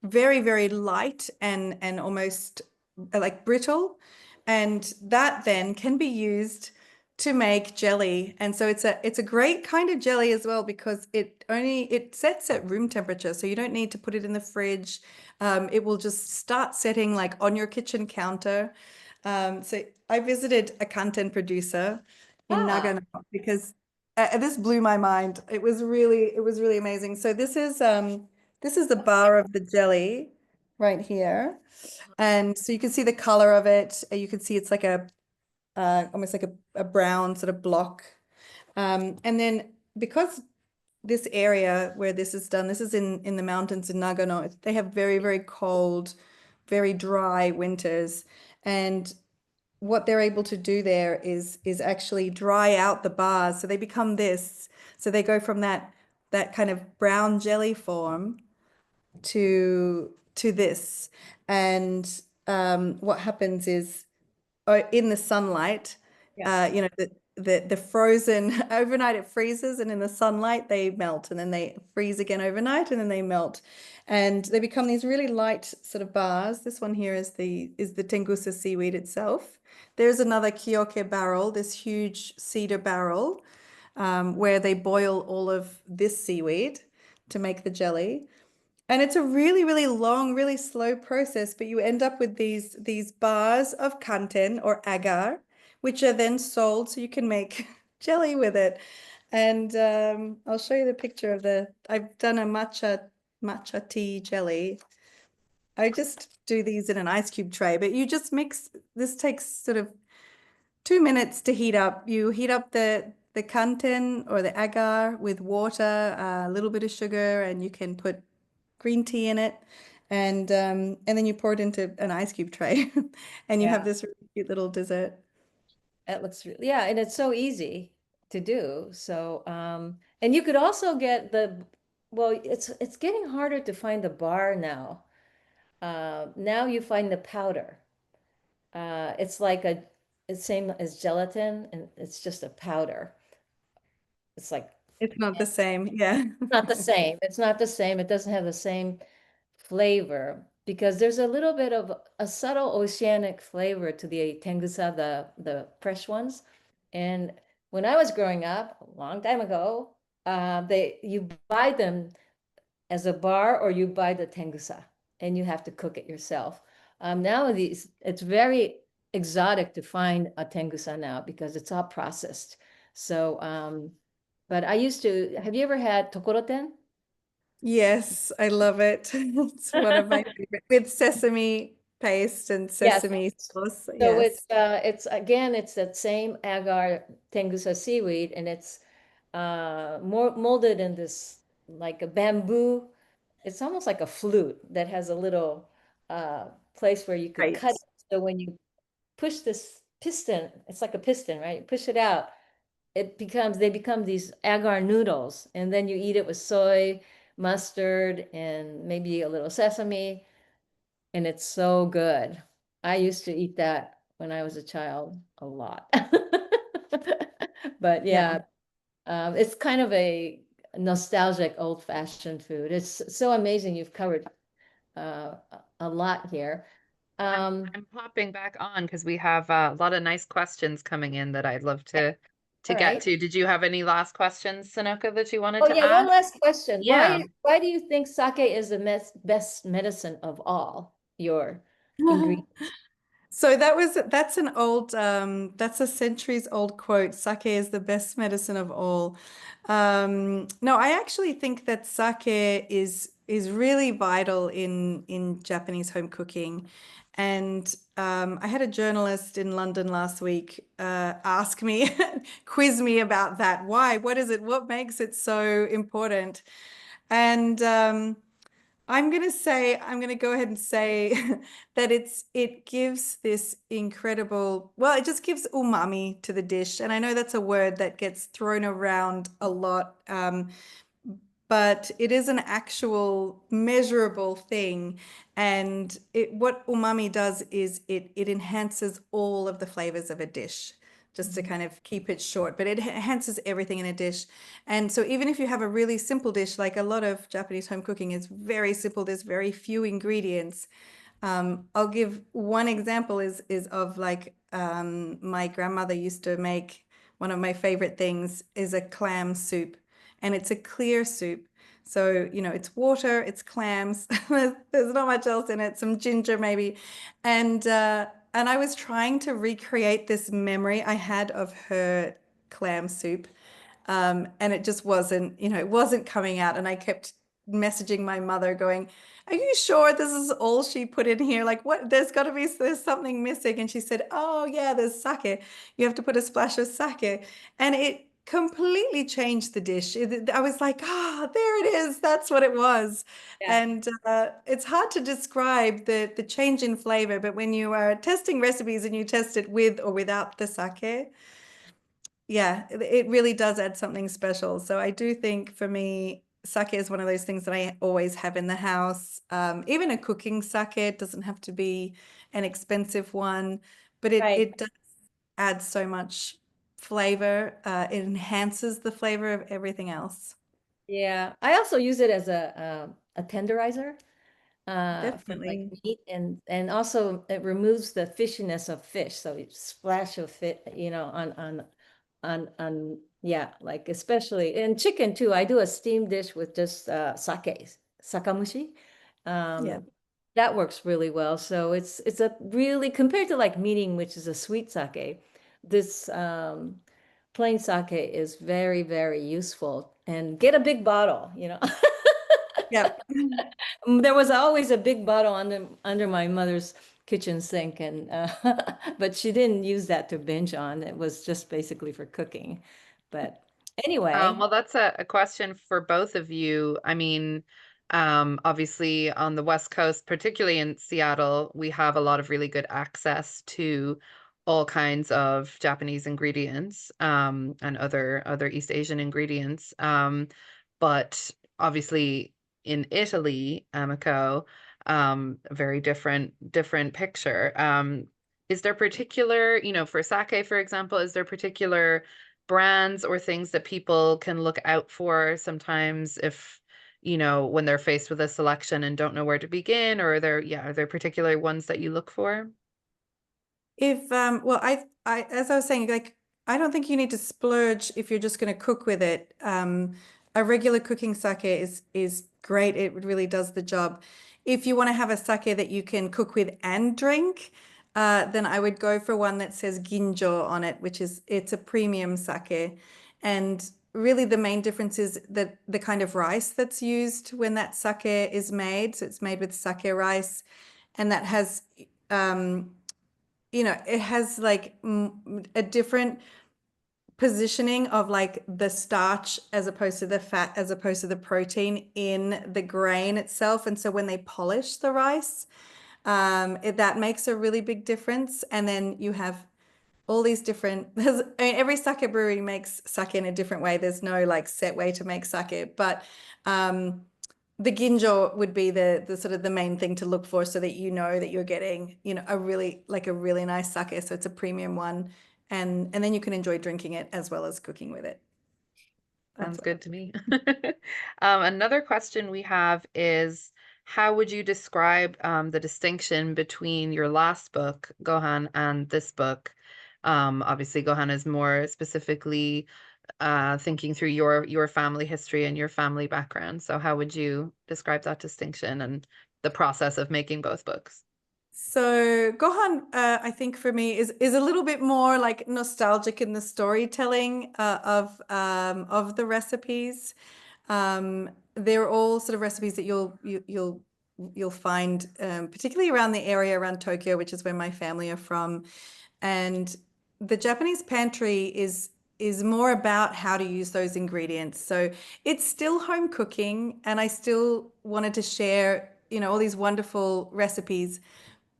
very very light and almost like brittle, and that then can be used to make jelly. And so it's a great kind of jelly as well, because it sets at room temperature, so you don't need to put it in the fridge. It will just start setting like on your kitchen counter. So I visited a content producer in Ah, Nagano, because this blew my mind. It was really amazing. So this is the bar of the jelly right here. And so you can see the color of it. You can see it's like almost like a brown sort of block. And then because this area where this is done, this is in the mountains in Nagano, they have very, very cold, very dry winters. And what they're able to do there is actually dry out the bars. So they become this. So they go from that kind of brown jelly form to this. And what happens is, in the sunlight, yeah, the frozen overnight it freezes, and in the sunlight they melt, and then they freeze again overnight, and then they melt, and they become these really light sort of bars. This one here is the Tengusa seaweed itself. There's another Kyoke barrel, this huge cedar barrel, where they boil all of this seaweed to make the jelly. And it's a really, really long, really slow process, but you end up with these bars of kanten or agar, which are then sold so you can make jelly with it. And I'll show you the picture I've done a matcha tea jelly. I just do these in an ice cube tray, but you just mix. This takes sort of 2 minutes to heat up. You heat up the kanten or the agar with water, a little bit of sugar, and you can put green tea in it, and then you pour it into an ice cube tray, and you have yeah. this really cute little dessert. That looks really, yeah, and it's so easy to do. So, and you could also get well, it's getting harder to find the bar now. Now you find the powder. It's like it's same as gelatin, and it's just a powder. It's like It's not the same, yeah. not the same. It's not the same. It doesn't have the same flavor because there's a little bit of a subtle oceanic flavor to the tengusa, the fresh ones. And when I was growing up, a long time ago, you buy them as a bar or you buy the tengusa and you have to cook it yourself. Nowadays, it's very exotic to find a tengusa now because it's all processed. So, but I used to, have you ever had tokoroten? Yes, I love it. It's one of my favorite with sesame paste and Yes. sesame sauce. So Yes. it's again, it's that same agar tengusa seaweed, and it's more molded in this like a bamboo. It's almost like a flute that has a little place where you could Right. cut it. So when you push this piston, it's like a piston, right? You push it out, they become these agar noodles, and then you eat it with soy, mustard, and maybe a little sesame, and it's so good. I used to eat that when I was a child a lot. But Yeah. yeah, it's kind of a nostalgic old-fashioned food. It's so amazing you've covered a lot here. I'm Um, I'm popping back on because we have a lot of nice questions coming in that I'd love to all get right. to. Did you have any last questions, Sonoko, that you wanted Oh to yeah, one ask? last question. Yeah. Why do you think sake is the best medicine of all your ingredients? So that's an old that's a centuries old quote. Sake is the best medicine of all. No, I actually think that sake is really vital in Japanese home cooking. And I had a journalist in London last week ask me, quiz me about that. Why? What is it? What makes it so important? And I'm gonna go ahead and say that it gives this incredible, well, it just gives umami to the dish. And I know that's a word that gets thrown around a lot. But it is an actual measurable thing. And what umami does is it enhances all of the flavors of a dish, just to Mhm. kind of keep it short, but it enhances everything in a dish. And so even if you have a really simple dish, like a lot of Japanese home cooking is very simple, there's very few ingredients. I'll give one example is of like my grandmother used to make one of my favorite things is a clam soup, and it's a clear soup. So, it's water, it's clams, there's not much else in it, some ginger maybe. And I was trying to recreate this memory I had of her clam soup. And it just wasn't, it wasn't coming out. And I kept messaging my mother going, are you sure this is all she put in here? Like what, there's something missing. And she said, oh yeah, there's sake. You have to put a splash of sake. And it completely changed the dish. I was like, there it is. That's what it was. Yeah. And it's hard to describe the change in flavor, but when you are testing recipes and you test it with or without the sake, yeah, it really does add something special. So I do think for me, sake is one of those things that I always have in the house. Even a cooking sake, it doesn't have to be an expensive one, but it Right. it does add so much flavor. It enhances the flavor of everything else. Yeah. I also use it as a tenderizer for like Definitely. meat, and also it removes the fishiness of fish. So you splash of fit, on yeah, like especially in chicken too. I do a steamed dish with just sake, sakamushi. Yeah. Um, that works really well. So it's a really, compared to like meeting, which is a sweet sake, this plain sake is very, very useful. And get a big bottle. Yeah. There was always a big bottle under my mother's kitchen sink, and but she didn't use that to binge on. It was just basically for cooking. But anyway, Well, that's a question for both of you. I mean, obviously on the West Coast, particularly in Seattle, we have a lot of really good access to all kinds of Japanese ingredients, and other East Asian ingredients. But obviously in Italy, Emiko, a very different picture. Is there particular, for sake, for example, is there particular brands or things that people can look out for sometimes if, when they're faced with a selection and don't know where to begin, or are there particular ones that you look for? If well, I as I was saying, like I don't think you need to splurge if you're just going to cook with it. A regular cooking sake is great. It really does the job. If you want to have a sake that you can cook with and drink, then I would go for one that says ginjo on it, which is it's a premium sake. And really the main difference is that the kind of rice that's used when that sake is made. So it's made with sake rice, and that has it has like a different positioning of like the starch as opposed to the fat, as opposed to the protein in the grain itself. And so when they polish the rice, that makes a really big difference. And then you have all these different, every sake brewery makes sake in a different way. There's no like set way to make sake, but the ginjo would be the sort of the main thing to look for, so that you know that you're getting, a really nice sake. So it's a premium one, and then you can enjoy drinking it as well as cooking with it. Sounds good to me. Another question we have is, how would you describe the distinction between your last book, Gohan, and this book? Obviously, Gohan is more specifically thinking through your family history and your family background. So how would you describe that distinction and the process of making both books? So Gohan, I think for me is a little bit more like nostalgic in the storytelling of the recipes. They're all sort of recipes that you'll find, particularly around the area around Tokyo, which is where my family are from. And the Japanese pantry is more about how to use those ingredients. So it's still home cooking, and I still wanted to share, all these wonderful recipes,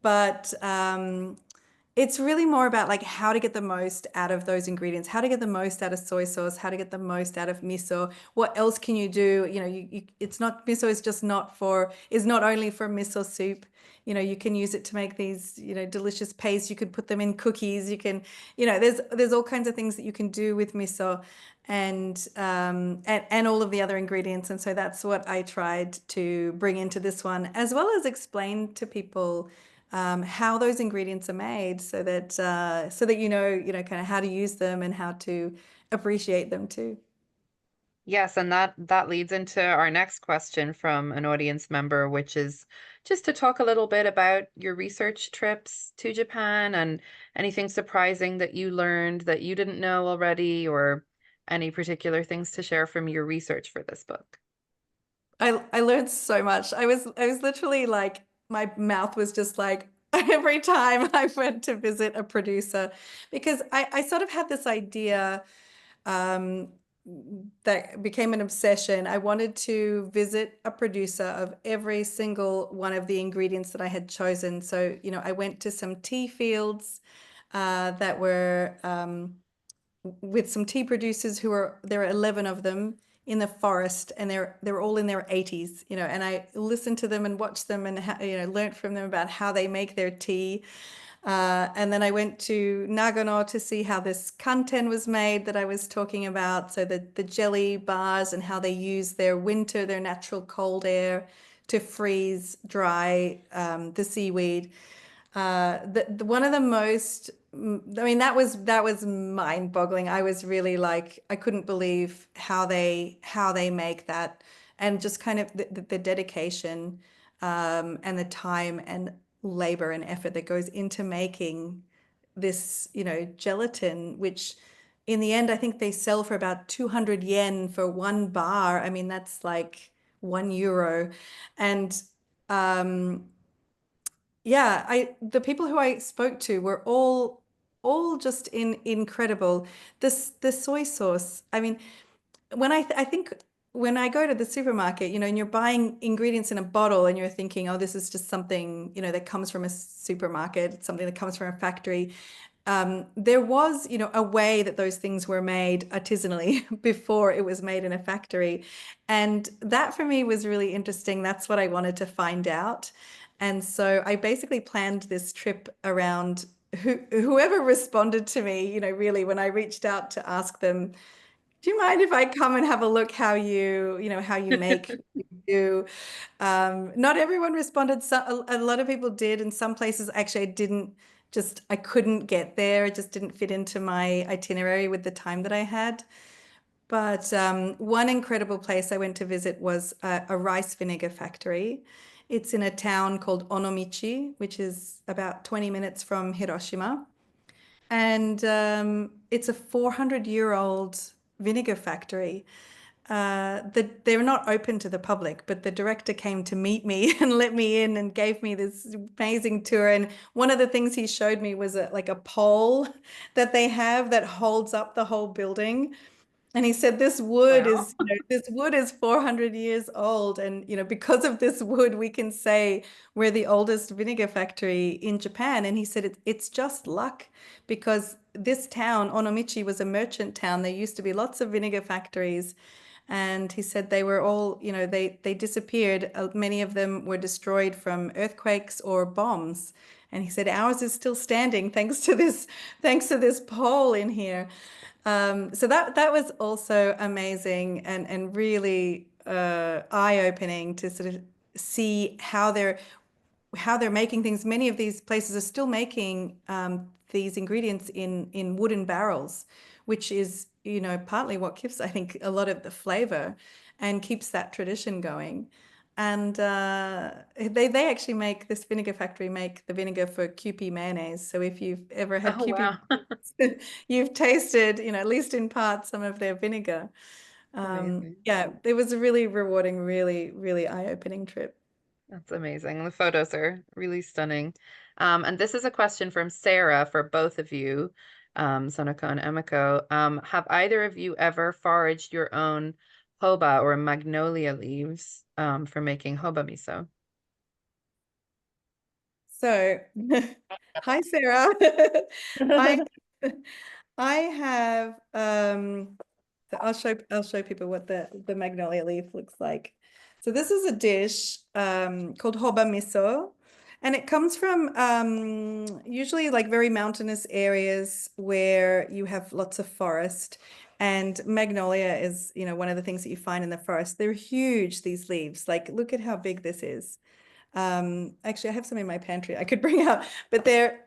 but it's really more about like how to get the most out of those ingredients, how to get the most out of soy sauce, how to get the most out of miso. What else can you do? It's not, miso is just not only for miso soup. You can use it to make these, delicious pastes. You could put them in cookies. You can, there's all kinds of things that you can do with miso, and all of the other ingredients. And so that's what I tried to bring into this one, as well as explain to people how those ingredients are made, so that kind of how to use them and how to appreciate them too. Yes, and that leads into our next question from an audience member, which is just to talk a little bit about your research trips to Japan and anything surprising that you learned that you didn't know already, or any particular things to share from your research for this book. I learned so much. I was literally like, my mouth was just like every time I went to visit a producer, because I sort of had this idea um, that became an obsession. I wanted to visit a producer of every single one of the ingredients that I had chosen. So, I went to some tea fields that were with some tea producers there are 11 of them in the forest, and they're all in their 80s, and I listened to them and watched them, and learned from them about how they make their tea. And then I went to Nagano to see how this kanten was made that I was talking about. So the jelly bars, and how they use their natural cold air to freeze dry the seaweed. One of the most, I mean, that was mind-boggling. I was really like, I couldn't believe how they make that, and just kind of the dedication and the time and labor and effort that goes into making this, gelatin, which in the end I think they sell for about 200 yen for one bar. I mean, that's like €1. And yeah, the people who I spoke to were all just incredible. The soy sauce. I mean, I think when I go to the supermarket, and you're buying ingredients in a bottle, and you're thinking, oh, this is just something, that comes from a supermarket, it's something that comes from a factory. There was, a way that those things were made artisanally before it was made in a factory. And that for me was really interesting. That's what I wanted to find out. And so I basically planned this trip around whoever responded to me, really, when I reached out to ask them, do you mind if I come and have a look how how you make what you do? Not everyone responded. So a lot of people did. In some places, actually, I didn't just I couldn't get there. It just didn't fit into my itinerary with the time that I had. But one incredible place I went to visit was a rice vinegar factory. It's in a town called Onomichi, which is about 20 minutes from Hiroshima. And it's a 400-year-old vinegar factory. They're not open to the public, but the director came to meet me and let me in and gave me this amazing tour. And one of the things he showed me was like a pole that they have that holds up the whole building. And he said, this wood Wow. is, this wood is 400 years old. And, because of this wood, we can say we're the oldest vinegar factory in Japan. And he said, it's just luck because this town, Onomichi, was a merchant town. There used to be lots of vinegar factories. And he said they were all, they disappeared. Many of them were destroyed from earthquakes or bombs. And he said ours is still standing thanks to this pole in here. So that was also amazing and really eye-opening to sort of see how they're making things. Many of these places are still making these ingredients in wooden barrels, which is, partly what gives, I think, a lot of the flavor and keeps that tradition going. And they actually make this vinegar factory make the vinegar for Kewpie mayonnaise. So if you've ever had Oh, Kewpie, wow. you've tasted, at least in part, some of their vinegar. Amazing. Yeah, it was a really rewarding, really, really eye-opening trip. That's amazing. The photos are really stunning. And this is a question from Sarah for both of you, Sonoko and Emiko. Have either of you ever foraged your own hoba or magnolia leaves for making hoba miso? So, hi Sarah. I I have so I'll show people what the magnolia leaf looks like. So this is a dish called hoba miso, and it comes from usually like very mountainous areas where you have lots of forest. And magnolia is, one of the things that you find in the forest. They're huge, these leaves. Like, look at how big this is. Actually, I have some in my pantry I could bring out, but they're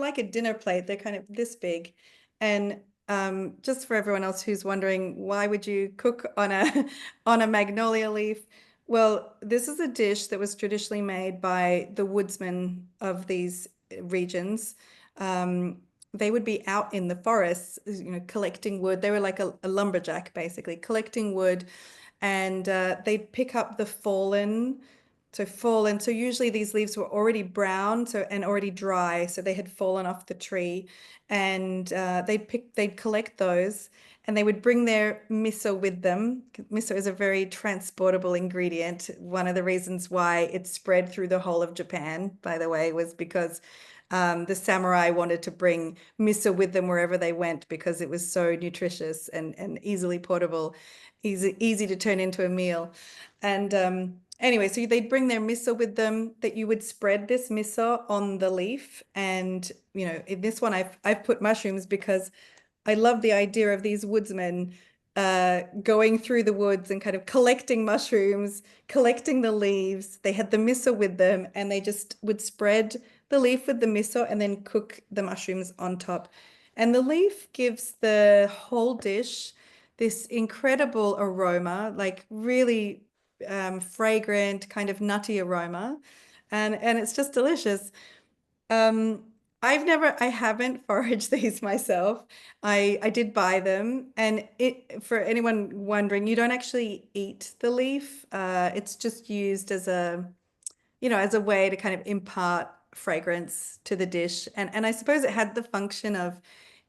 like a dinner plate. They're kind of this big. And just for everyone else who's wondering, why would you cook on a on a magnolia leaf? Well, this is a dish that was traditionally made by the woodsmen of these regions. They would be out in the forests, collecting wood. They were like a lumberjack, basically, collecting wood, and they'd pick up the fallen. So usually these leaves were already brown, and already dry, so they had fallen off the tree, and they'd collect those, and they would bring their miso with them. Miso is a very transportable ingredient. One of the reasons why it spread through the whole of Japan, by the way, was because the samurai wanted to bring miso with them wherever they went because it was so nutritious and easily portable, easy to turn into a meal. And anyway, so they'd bring their miso with them, that you would spread this miso on the leaf. And, in this one, I've put mushrooms because I love the idea of these woodsmen going through the woods and kind of collecting mushrooms, collecting the leaves. They had the miso with them, and they just would spread the leaf with the miso and then cook the mushrooms on top. And the leaf gives the whole dish this incredible aroma, like really fragrant, kind of nutty aroma. And it's just delicious. Um, I haven't foraged these myself. I did buy them, and for anyone wondering, you don't actually eat the leaf. It's just used as a way to kind of impart fragrance to the dish. And I suppose it had the function of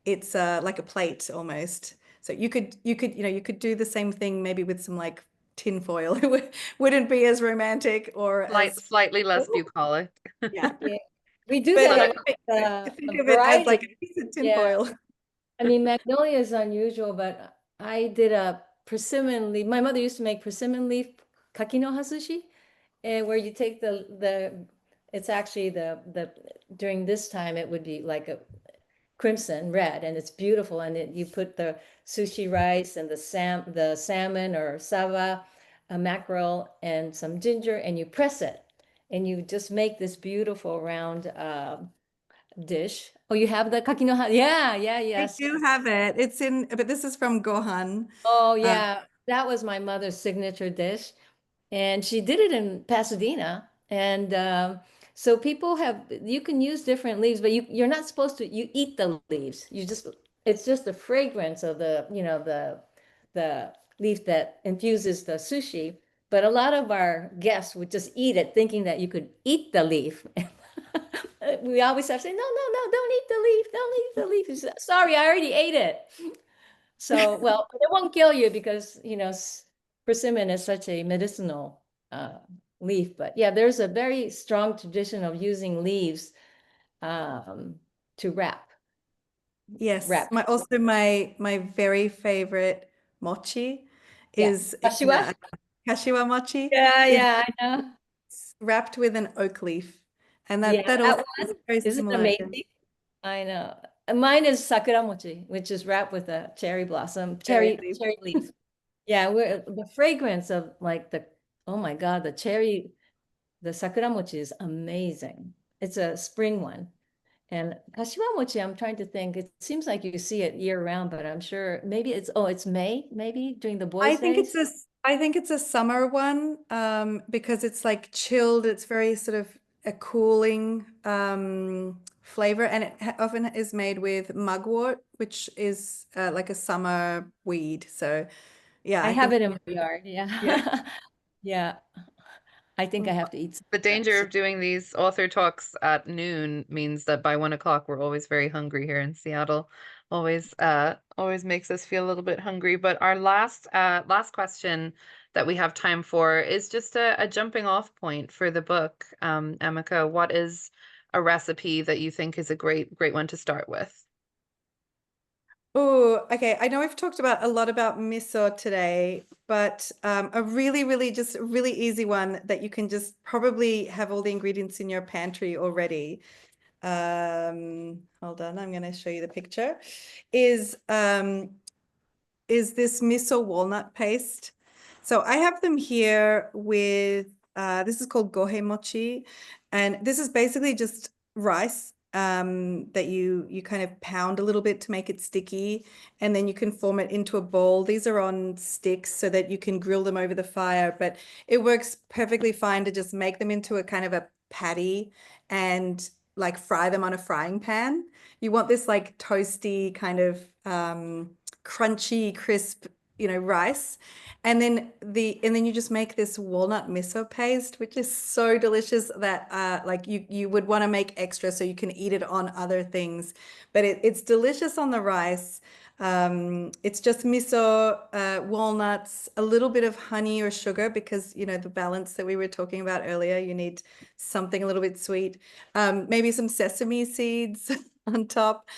it's like a plate almost. So you could do the same thing maybe with some like tin foil. It wouldn't be as romantic or as Slightly less oh, bucolic. yeah. Yeah. We do But that a But lot with think a of it as variety like of, a piece of yeah. tinfoil. I mean, magnolia is unusual, but I did a persimmon leaf. My mother used to make persimmon leaf kakino hasushi, and where you take it's actually during this time it would be like a crimson red, and it's beautiful. And you put the sushi rice and the salmon or sava, a mackerel, and some ginger, and you press it, and you just make this beautiful round dish. Oh, you have the kaki no hana? Yeah, yeah, I yes. do have it. It's in, but this is from Gohan. Oh, Uh, yeah. That was my mother's signature dish. And she did it in Pasadena. And so people have, you can use different leaves, but you're not supposed to, you eat the leaves. You just, it's just the fragrance of the, the leaf that infuses the sushi. But a lot of our guests would just eat it thinking that you could eat the leaf. We always have to say, no, no, no, don't eat the leaf. Don't eat the leaf. She said, sorry, I already ate it. So, well, it won't kill you because, persimmon is such a medicinal uh, leaf. But yeah, there's a very strong tradition of using leaves um, to yes, wrap. my very favorite mochi Yeah. is Kashiwa? kashiwa mochi Yeah, is yeah, I know. wrapped with an oak leaf, and Yeah, that that also is one, very isn't it similar to amazing? I know. And mine is sakura mochi, which is wrapped with a cherry blossom, cherry cherry leaf. cherry leaf. Yeah, the fragrance of like oh my God, the sakura mochi is amazing. It's a spring one. And kashiwa mochi, I'm trying to think. It seems like you see it year round, but I'm sure maybe it's May, maybe during the boys' days. I think it's a summer one, because it's like chilled. It's very sort of a cooling flavor, and it often is made with mugwort, which is like a summer weed. So yeah, I I have think it in my yard. yeah. Yeah. Yeah. I think I have to eat some The of that danger soon. of doing these author talks at noon means that by 1 o'clock we're always very hungry here in Seattle. Always makes us feel a little bit hungry. But our last question that we have time for is just a jumping off point for the book. Emiko, what is a recipe that you think is a great one to start with? Oh, okay. I know we've talked about a lot about miso today, but a really, just really easy one that you can just probably have all the ingredients in your pantry already. Hold on, I'm going to show you the picture. Is this miso walnut paste. So I have them here with, this is called gohe mochi. And this is basically just rice that you kind of pound a little bit to make it sticky. And then you can form it into a ball. These are on sticks so that you can grill them over the fire. But it works perfectly fine to just make them into a kind of a patty and like fry them on a frying pan. You want this like toasty kind of crunchy, crisp, rice. And then you just make this walnut miso paste, which is so delicious that like you would want to make extra so you can eat it on other things. But it's delicious on the rice. It's just miso, walnuts, a little bit of honey or sugar because, the balance that we were talking about earlier, you need something a little bit sweet. Maybe some sesame seeds on top.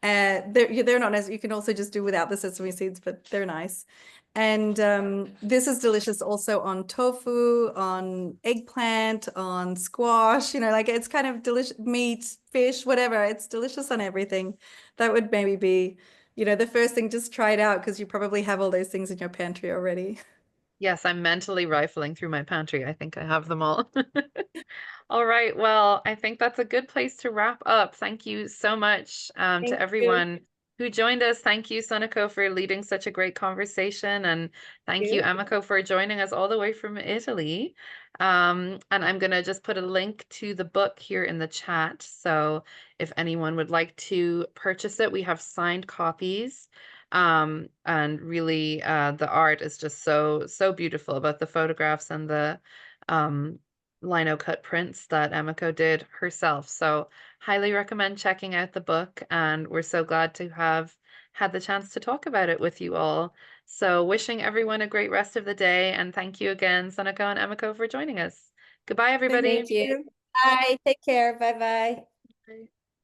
They're not nice. You can also just do without the sesame seeds, but they're nice. And this is delicious also on tofu, on eggplant, on squash, like it's kind of delicious, meat, fish, whatever. It's delicious on everything. That would maybe be, the first thing, just try it out because you probably have all those things in your pantry already. Yes, I'm mentally rifling through my pantry. I think I have them all. All right. Well, I think that's a good place to wrap up. Thank you so much to Thank you. everyone who joined us. Thank you, Sonoko, for leading such a great conversation. And thank you, You. Emiko, for joining us all the way from Italy. And I'm going to just put a link to the book here in the chat. So if anyone would like to purchase it, we have signed copies. And really, the art is just so beautiful about the photographs and the um, lino cut prints that Emiko did herself. So highly recommend checking out the book, and we're so glad to have had the chance to talk about it with you all. So wishing everyone a great rest of the day, and thank you again, Sonoko and Emiko, for joining us. Goodbye, Thank everybody. Thank you. you. Bye. Take care. Bye-bye. Bye.